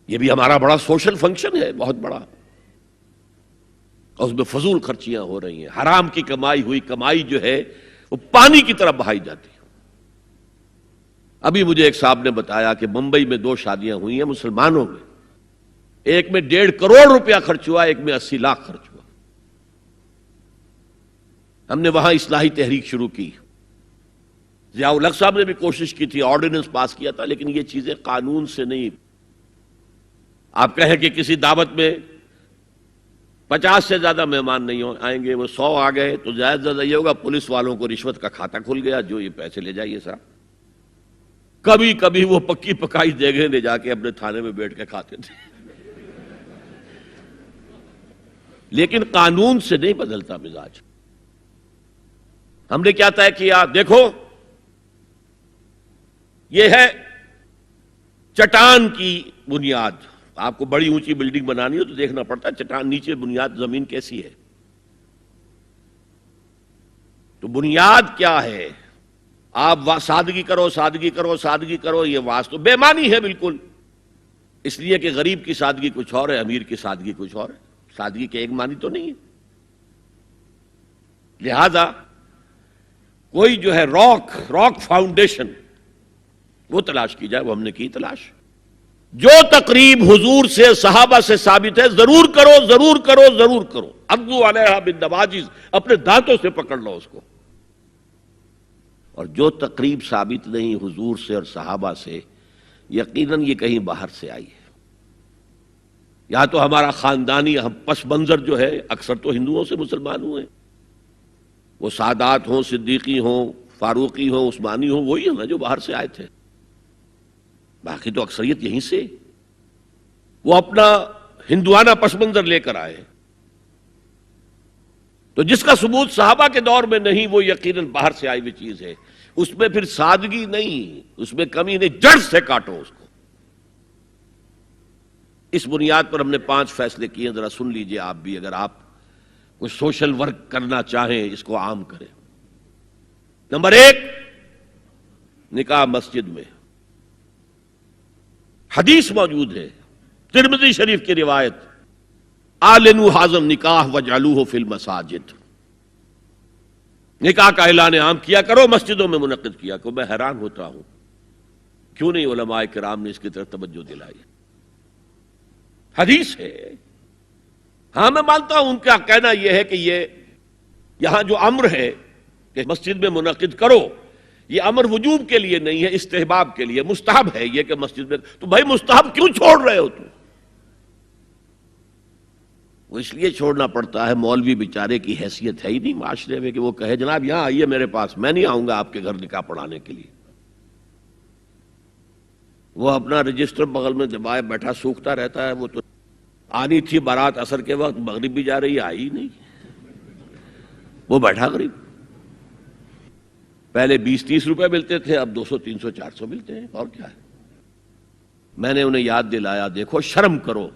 یہ بھی ہمارا بڑا سوشل فنکشن ہے، بہت بڑا، اور اس میں فضول خرچیاں ہو رہی ہیں، حرام کی کمائی ہوئی کمائی جو ہے وہ پانی کی طرح بہائی جاتی ہے۔ ابھی مجھے ایک صاحب نے بتایا کہ ممبئی میں 2 شادیاں ہوئی ہیں مسلمانوں میں، ایک میں 1.5 کروڑ روپیہ خرچ ہوا، ایک میں 80 لاکھ خرچ ہوا۔ ہم نے وہاں اصلاحی تحریک شروع کی، ضیاء الحق صاحب نے بھی کوشش کی تھی، آرڈیننس پاس کیا تھا، لیکن یہ چیزیں قانون سے نہیں۔ آپ کہیں کہ کسی دعوت میں 50 سے زیادہ مہمان نہیں آئیں گے، وہ 100 آ گئے تو زیادہ زیادہ یہ ہوگا پولیس والوں کو رشوت کا کھاتا کھل گیا، جو یہ پیسے لے جائیے صاحب۔ کبھی کبھی وہ پکی پکائی جگہ لے جا کے اپنے تھانے میں بیٹھ کے کھاتے تھے، لیکن قانون سے نہیں بدلتا مزاج۔ ہم نے کیا طے کیا؟ دیکھو یہ ہے چٹان کی بنیاد۔ آپ کو بڑی اونچی بلڈنگ بنانی ہو تو دیکھنا پڑتا ہے چٹان نیچے بنیاد زمین کیسی ہے۔ تو بنیاد کیا ہے؟ آپ سادگی کرو، سادگی کرو، سادگی کرو، یہ واسطہ بے معنی ہے بالکل، اس لیے کہ غریب کی سادگی کچھ اور ہے، امیر کی سادگی کچھ اور ہے، سادگی کے ایک معنی تو نہیں ہے۔ لہذا کوئی جو ہے راک فاؤنڈیشن وہ تلاش کی جائے، وہ ہم نے کی تلاش۔ جو تقریب حضور سے صحابہ سے ثابت ہے ضرور کرو، ضرور کرو، ضرور کرو، عضوا علیہا بالنواجذ، اپنے دانتوں سے پکڑ لو اس کو۔ اور جو تقریب ثابت نہیں حضور سے اور صحابہ سے، یقیناً یہ کہیں باہر سے آئی ہے، یا تو ہمارا خاندانی پس منظر جو ہے، اکثر تو ہندوؤں سے مسلمان ہوئے، وہ سادات ہوں، صدیقی ہوں، فاروقی ہوں، عثمانی ہوں، وہی ہیں نا جو باہر سے آئے تھے، باقی تو اکثریت یہیں سے، وہ اپنا ہندوانہ پس منظر لے کر آئے۔ تو جس کا ثبوت صحابہ کے دور میں نہیں، وہ یقیناً باہر سے آئی ہوئی چیز ہے، اس میں پھر سادگی نہیں، اس میں کمی نہیں، جڑ سے کاٹو اس کو۔ اس بنیاد پر ہم نے 5 فیصلے کیے، ذرا سن لیجئے آپ بھی، اگر آپ کوئی سوشل ورک کرنا چاہیں اس کو عام کریں۔ نمبر 1، نکاح مسجد میں۔ حدیث موجود ہے، ترمذی شریف کی روایت، اعلنوا هذا النکاح واجعلوه فی المساجد، نکاح کا اعلان عام کیا کرو، مسجدوں میں منعقد کیا کرو۔ میں حیران ہوتا ہوں کیوں نہیں علماء کرام نے اس کی طرف توجہ دلائی۔ حدیث ہے، ہاں میں مانتا ہوں ان کا کہنا یہ ہے کہ یہ یہاں جو امر ہے کہ مسجد میں منعقد کرو، یہ امر وجوب کے لیے نہیں ہے، استحباب کے لیے، مستحب ہے یہ کہ مسجد میں۔ تو بھائی مستحب کیوں چھوڑ رہے ہو تم؟ وہ اس لیے چھوڑنا پڑتا ہے، مولوی بیچارے کی حیثیت ہے ہی نہیں معاشرے میں کہ وہ کہے جناب یہاں آئیے میرے پاس، میں نہیں آؤں گا آپ کے گھر نکاح پڑھانے کے لیے۔ وہ اپنا رجسٹر بغل میں دبائے بیٹھا سوکھتا رہتا ہے۔ وہ تو آنی تھی بارات عصر کے وقت، مغرب بھی جا رہی ہے، آئی نہیں، وہ بیٹھا قریب۔ پہلے 20-30 روپے ملتے تھے، اب 200 300 400 ملتے ہیں، اور کیا ہے۔ میں نے انہیں یاد دلایا، دیکھو شرم کرو،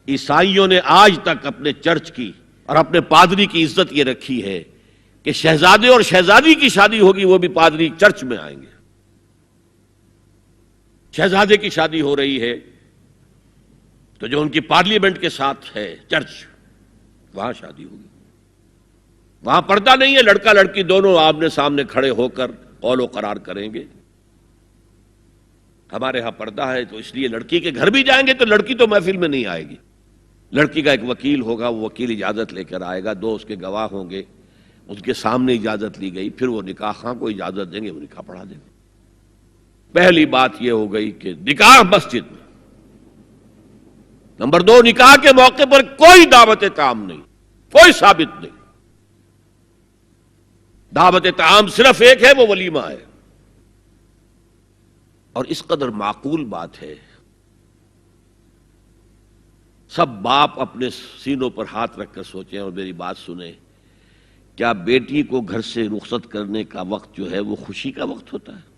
عیسائیوں نے آج تک اپنے چرچ کی اور اپنے پادری کی عزت یہ رکھی ہے کہ شہزادے اور شہزادی کی شادی ہوگی وہ بھی پادری چرچ میں آئیں گے۔ شہزادے کی شادی ہو رہی ہے تو جو ان کی پارلیمنٹ کے ساتھ ہے چرچ، وہاں شادی ہوگی، وہاں پردہ نہیں ہے، لڑکا لڑکی دونوں آمنے سامنے کھڑے ہو کر قول و قرار کریں گے۔ ہمارے ہاں پردہ ہے، تو اس لیے لڑکی کے گھر بھی جائیں گے تو لڑکی تو محفل میں نہیں آئے گی، لڑکی کا ایک وکیل ہوگا، وہ وکیل اجازت لے کر آئے گا، 2 اس کے گواہ ہوں گے، ان کے سامنے اجازت لی گئی، پھر وہ نکاح خواں کو اجازت دیں گے، وہ نکاح پڑھا دیں گے۔ پہلی بات یہ ہو گئی کہ نکاح مسجد میں۔ نمبر 2، نکاح کے موقع پر کوئی دعوت طعام نہیں، کوئی ثابت نہیں۔ دعوت طعام صرف ایک ہے، وہ ولیمہ ہے، اور اس قدر معقول بات ہے، سب باپ اپنے سینوں پر ہاتھ رکھ کر سوچیں اور میری بات سنیں، کیا بیٹی کو گھر سے رخصت کرنے کا وقت جو ہے وہ خوشی کا وقت ہوتا ہے؟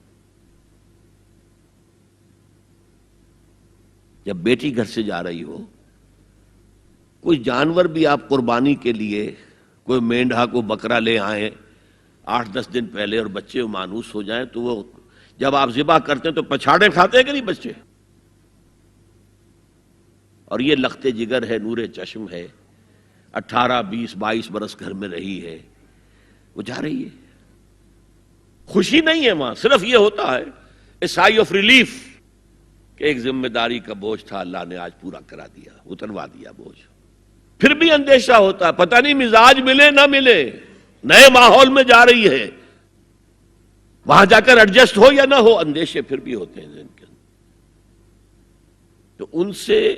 جب بیٹی گھر سے جا رہی ہو، کوئی جانور بھی آپ قربانی کے لیے، کوئی مینڈھا کو بکرا لے آئیں 8-10 دن پہلے اور بچے مانوس ہو جائیں، تو وہ جب آپ ذبح کرتے ہیں تو پچھاڑے کھاتے ہیں کہ نہیں بچے؟ اور یہ لخت جگر ہے، نور چشم ہے، 18 20 22 برس گھر میں رہی ہے، وہ جا رہی ہے. خوشی نہیں ہے وہاں، صرف یہ ہوتا ہے اے سائی آف ریلیف کہ ایک ذمہ داری کا بوجھ تھا، اللہ نے آج پورا کرا دیا، اتروا دیا بوجھ. پھر بھی اندیشہ ہوتا ہے، پتہ نہیں مزاج ملے نہ ملے، نئے ماحول میں جا رہی ہے، وہاں جا کر ایڈجسٹ ہو یا نہ ہو، اندیشے پھر بھی ہوتے ہیں ذہن کے اندر. تو ان سے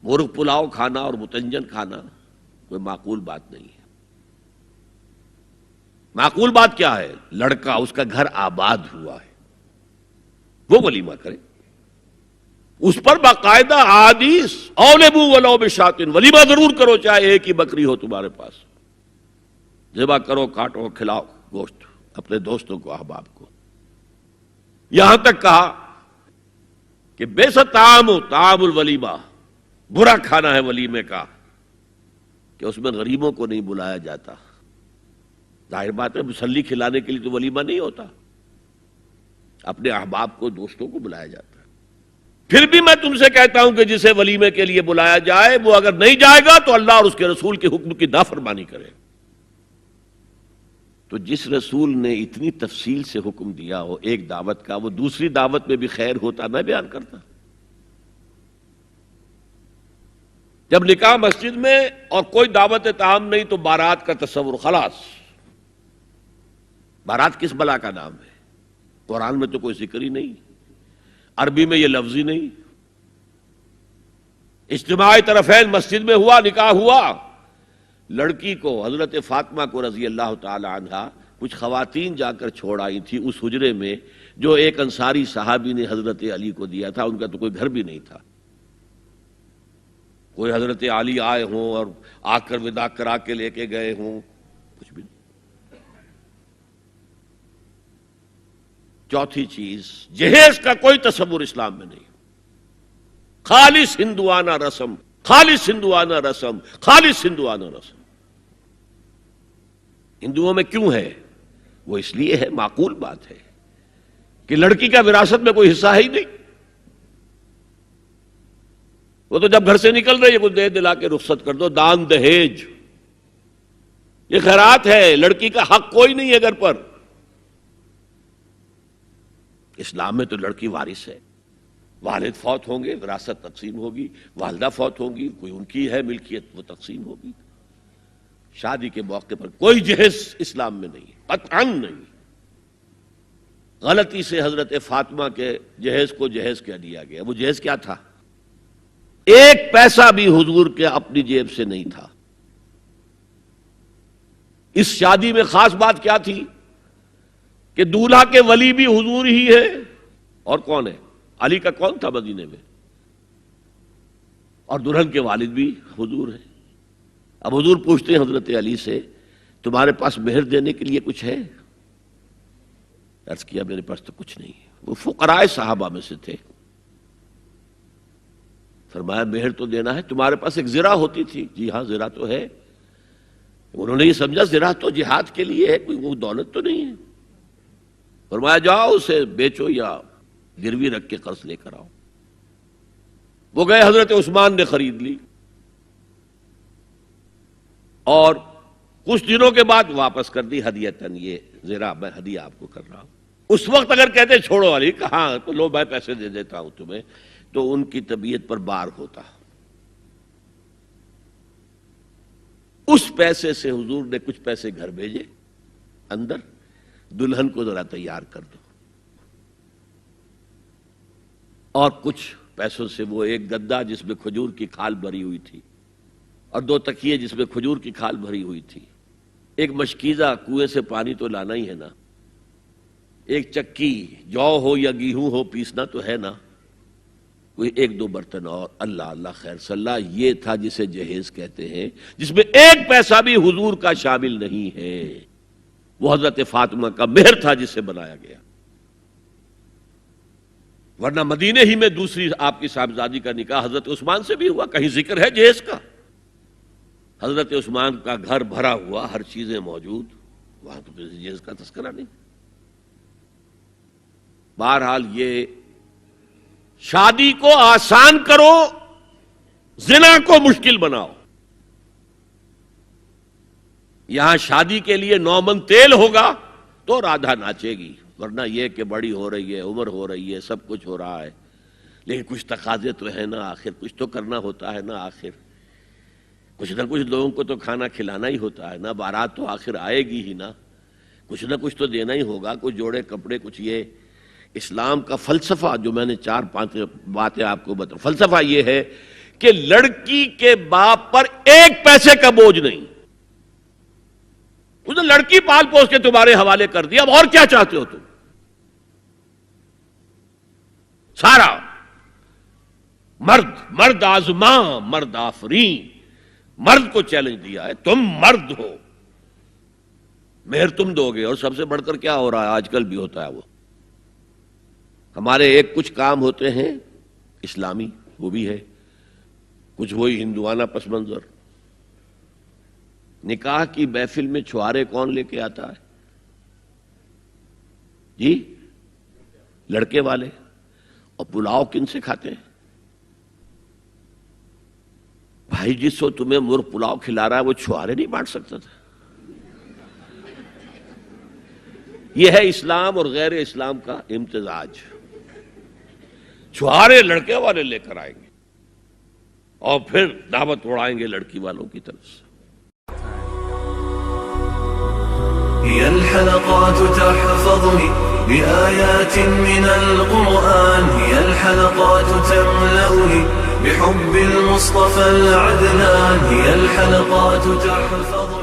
مرغ پلاؤ کھانا اور متنجن کھانا کوئی معقول بات نہیں ہے. معقول بات کیا ہے؟ لڑکا، اس کا گھر آباد ہوا ہے، وہ ولیمہ کرے، اس پر باقاعدہ احادیث اولبو ولو بشاتن، ولیمہ ضرور کرو چاہے ایک ہی بکری ہو تمہارے پاس، ذبح کرو، کاٹو، کھلاؤ گوشت اپنے دوستوں کو، احباب کو. یہاں تک کہا کہ بیسا طعام الولیمہ، برا کھانا ہے ولیمے کا کہ اس میں غریبوں کو نہیں بلایا جاتا. ظاہر بات ہے مسلی کھلانے کے لیے تو ولیمہ نہیں ہوتا، اپنے احباب کو، دوستوں کو بلایا جاتا ہے. پھر بھی میں تم سے کہتا ہوں کہ جسے ولیمے کے لیے بلایا جائے وہ اگر نہیں جائے گا تو اللہ اور اس کے رسول کے حکم کی نافرمانی کرے. تو جس رسول نے اتنی تفصیل سے حکم دیا ہو ایک دعوت کا، وہ دوسری دعوت میں بھی خیر ہوتا میں بیان کرتا. جب نکاح مسجد میں اور کوئی دعوت طعام نہیں تو بارات کا تصور خلاص. بارات کس بلا کا نام ہے؟ قرآن میں تو کوئی ذکر ہی نہیں، عربی میں یہ لفظ ہی نہیں. اجتماعی طرفین مسجد میں ہوا، نکاح ہوا. لڑکی کو، حضرت فاطمہ کو رضی اللہ تعالی عنہا، کچھ خواتین جا کر چھوڑ آئی تھی اس حجرے میں جو ایک انصاری صحابی نے حضرت علی کو دیا تھا. ان کا تو کوئی گھر بھی نہیں تھا. کوئی حضرت علی آئے ہوں اور آ کر وداع کرا کے لے کے گئے ہوں، کچھ بھی نہیں. چوتھی چیز، جہیز کا کوئی تصور اسلام میں نہیں. خالص ہندوانہ رسم، خالص ہندوانہ رسم، خالص ہندوانہ رسم. ہندوؤں میں کیوں ہے؟ وہ اس لیے ہے، معقول بات ہے کہ لڑکی کا وراثت میں کوئی حصہ ہے ہی نہیں. وہ تو جب گھر سے نکل رہی ہے کچھ دے دلا کے رخصت کر دو، دان دہیج، یہ خیرات ہے. لڑکی کا حق کوئی نہیں ہے گھر پر. اسلام میں تو لڑکی وارث ہے. والد فوت ہوں گے، وراثت تقسیم ہوگی. والدہ فوت ہوں گی، کوئی ان کی ہے ملکیت، وہ تقسیم ہوگی. شادی کے موقع پر کوئی جہیز اسلام میں نہیں، قطعاً نہیں. غلطی سے حضرت فاطمہ کے جہیز کو جہیز کہہ دیا گیا. وہ جہیز کیا تھا؟ ایک پیسہ بھی حضور کے اپنی جیب سے نہیں تھا. اس شادی میں خاص بات کیا تھی کہ دولہا کے ولی بھی حضور ہی ہے. اور کون ہے؟ علی کا کون تھا مدینے میں؟ اور دلہن کے والد بھی حضور ہیں. اب حضور پوچھتے ہیں حضرت علی سے، تمہارے پاس مہر دینے کے لیے کچھ ہے؟ عرض کیا میرے پاس تو کچھ نہیں. وہ فقراء صحابہ میں سے تھے. فرمایا مہر تو دینا ہے، تمہارے پاس ایک زرہ ہوتی تھی. جی ہاں زرہ تو ہے. انہوں نے یہ سمجھا زرہ تو جہاد کے لیے ہے، کوئی وہ دولت تو نہیں ہے. فرمایا جاؤ اسے بیچو یا گروی رکھ کے قرض لے کر آؤ. وہ گئے، حضرت عثمان نے خرید لی اور کچھ دنوں کے بعد واپس کر دی ہدیتاً. یہ زرہ میں ہدیہ آپ کو کر رہا ہوں. اس وقت اگر کہتے چھوڑو علی، کہاں تو لو میں پیسے دے دیتا ہوں تمہیں، تو ان کی طبیعت پر بار ہوتا. اس پیسے سے حضور نے کچھ پیسے گھر بھیجے اندر، دلہن کو ذرا تیار کر دو. اور کچھ پیسوں سے وہ ایک گدا جس میں کھجور کی کھال بھری ہوئی تھی، اور 2 تکیے جس میں کھجور کی کھال بھری ہوئی تھی، ایک مشکیزہ، کنویں سے پانی تو لانا ہی ہے نا، ایک چکی، جو ہو یا گیہوں ہو پیسنا تو ہے نا، کوئی 1-2 برتن اور. اللہ اللہ خیر صلی اللہ. یہ تھا جسے جہیز کہتے ہیں، جس میں ایک پیسہ بھی حضور کا شامل نہیں ہے. وہ حضرت فاطمہ کا مہر تھا جسے بنایا گیا. ورنہ مدینے ہی میں دوسری آپ کی صاحبزادی کا نکاح حضرت عثمان سے بھی ہوا. کہیں ذکر ہے جہیز کا؟ حضرت عثمان کا گھر بھرا ہوا، ہر چیزیں موجود، وہاں تو کسی جہیز کا تذکرہ نہیں. بہرحال یہ شادی کو آسان کرو زنا کو مشکل بناؤ. یہاں شادی کے لیے 9 من تیل ہوگا تو رادھا ناچے گی، ورنہ یہ کہ بڑی ہو رہی ہے، عمر ہو رہی ہے، سب کچھ ہو رہا ہے، لیکن کچھ تقاضے تو ہے نا، آخر کچھ تو کرنا ہوتا ہے نا، آخر کچھ نہ کچھ لوگوں کو تو کھانا کھلانا ہی ہوتا ہے نا، بارات تو آخر آئے گی ہی نا، کچھ نہ کچھ تو دینا ہی ہوگا، کچھ جوڑے کپڑے، کچھ یہ. اسلام کا فلسفہ جو میں نے 4-5 باتیں آپ کو بتا، فلسفہ یہ ہے کہ لڑکی کے باپ پر 1 پیسے کا بوجھ نہیں. اس نے لڑکی پال پوس کے تمہارے حوالے کر دیا، اب اور کیا چاہتے ہو تم؟ سارا مرد آزماں مرد آفرین، مرد کو چیلنج دیا ہے، تم مرد ہو، مہر تم دو گے. اور سب سے بڑھ کر کیا ہو رہا ہے آج کل بھی ہوتا ہے، وہ ہمارے کچھ کام ہوتے ہیں اسلامی، وہ بھی ہے، کچھ وہی ہندوانہ پس منظر. نکاح کی محفل میں چھوارے کون لے کے آتا ہے جی؟ لڑکے والے. اور پلاؤ کن سے کھاتے ہیں بھائی؟ جس کو تمہیں مرغ پلاؤ کھلا رہا ہے وہ چھوارے نہیں بانٹ سکتا تھا؟ یہ ہے اسلام اور غیر اسلام کا امتزاج. چھوارے لڑکے والے لے کر آئیں گے اور پھر دعوت اڑائیں گے لڑکی والوں کی طرف سے. هي الحلقات تحفظني بآيات من القرآن، هي الحلقات تملأني بحب المصطفى العدنان، هي الحلقات تحفظني